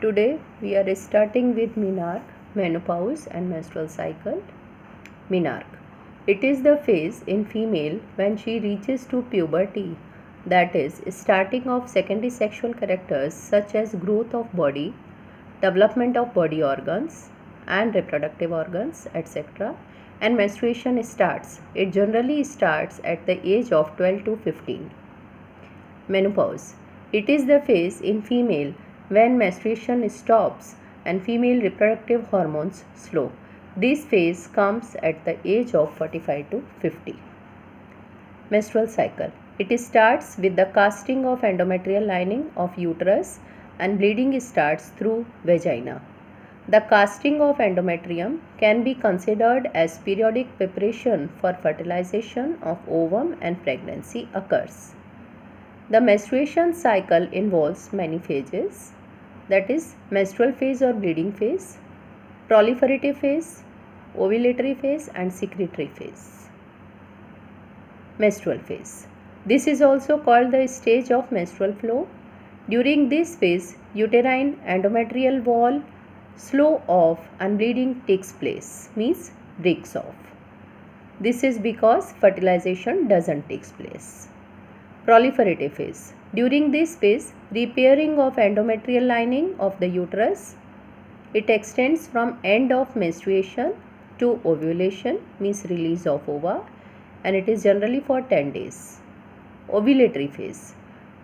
Today we are starting with menarche, menopause and menstrual cycle. Menarche. It is the phase in female when she reaches to puberty, that is, starting of secondary sexual characters such as growth of body, development of body organs and reproductive organs, etc. And menstruation starts. It generally starts at the age of 12 to 15. Menopause. It is the phase in female when menstruation stops and female reproductive hormones slow. This phase comes at the age of 45 to 50. Menstrual cycle. It starts with the casting of endometrial lining of uterus and bleeding starts through vagina. The casting of endometrium can be considered as periodic preparation for fertilization of ovum and pregnancy occurs. The menstruation cycle involves many phases, that is menstrual phase or bleeding phase, proliferative phase, ovulatory phase and secretory phase. Menstrual phase. This is also called the stage of menstrual flow. During this phase, uterine endometrial wall slow off and bleeding takes place, means breaks off. This is because fertilization doesn't take place. Proliferative phase. During this phase, repairing of endometrial lining of the uterus. It extends from end of menstruation to ovulation, means release of ova, and it is generally for 10 days. Ovulatory phase.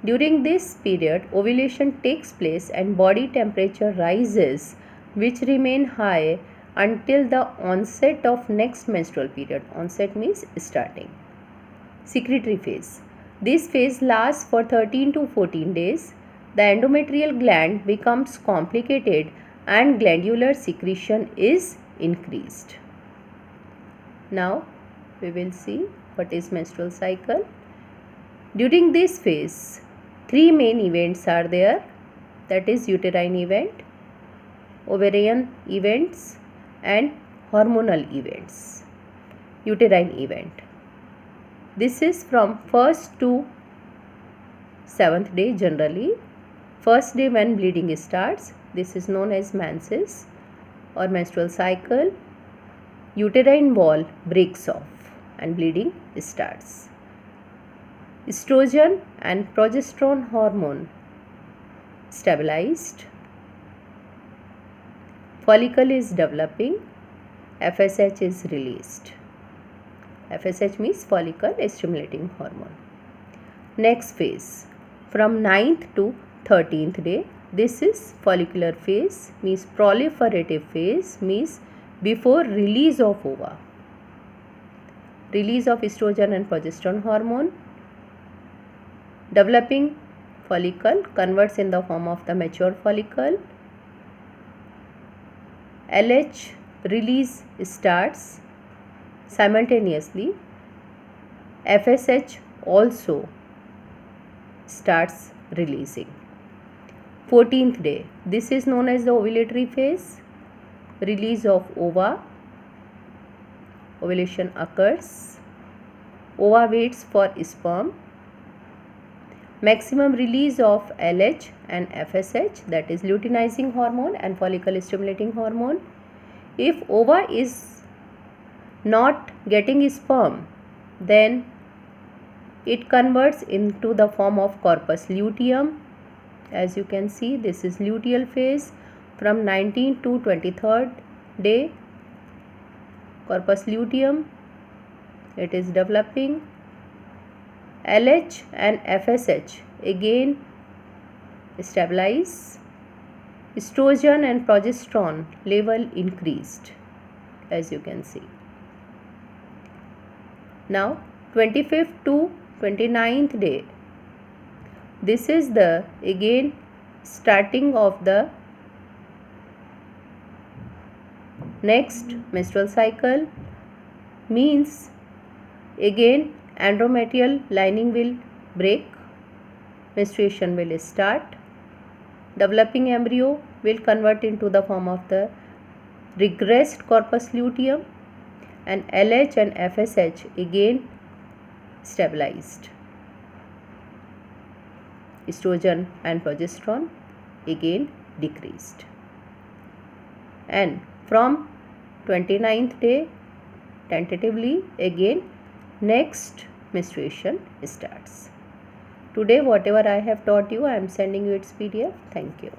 During this period, ovulation takes place and body temperature rises, which remain high until the onset of next menstrual period. Onset means starting. Secretory phase. This phase lasts for 13 to 14 days. The endometrial gland becomes complicated and glandular secretion is increased. Now we will see what is menstrual cycle. During this phase, three main events are there, that is uterine event, ovarian events and hormonal events. Uterine event. This is from 1st to 7th day generally. First day when bleeding starts, this is known as menses or menstrual cycle. Uterine wall breaks off and bleeding starts. Estrogen and progesterone hormone stabilized. Follicle is developing. FSH is released. FSH means follicle stimulating hormone. Next phase, from 9th to 13th day, this is follicular phase, means proliferative phase, means before release of ova. Release of estrogen and progesterone hormone. Developing follicle converts in the form of the mature follicle. LH release starts. Simultaneously, FSH also starts releasing. 14th day, this is known as the ovulatory phase. Release of ova. Ovulation occurs. Ova waits for sperm. Maximum release of LH and FSH, that is luteinizing hormone and follicle stimulating hormone. If ova is not getting sperm, then it converts into the form of corpus luteum. As you can see, this is luteal phase from 19th to 23rd day. Corpus luteum, it is developing. LH and FSH again stabilize. Estrogen and progesterone level increased, as you can see. Now 25th to 29th day, this is the again starting of the next menstrual cycle, means again endometrial lining will break, menstruation will start. Developing embryo will convert into the form of the regressed corpus luteum, and LH and FSH again stabilized. Estrogen and progesterone again decreased. And from 29th day tentatively again next menstruation starts. Today whatever I have taught you, I am sending you its PDF. Thank you.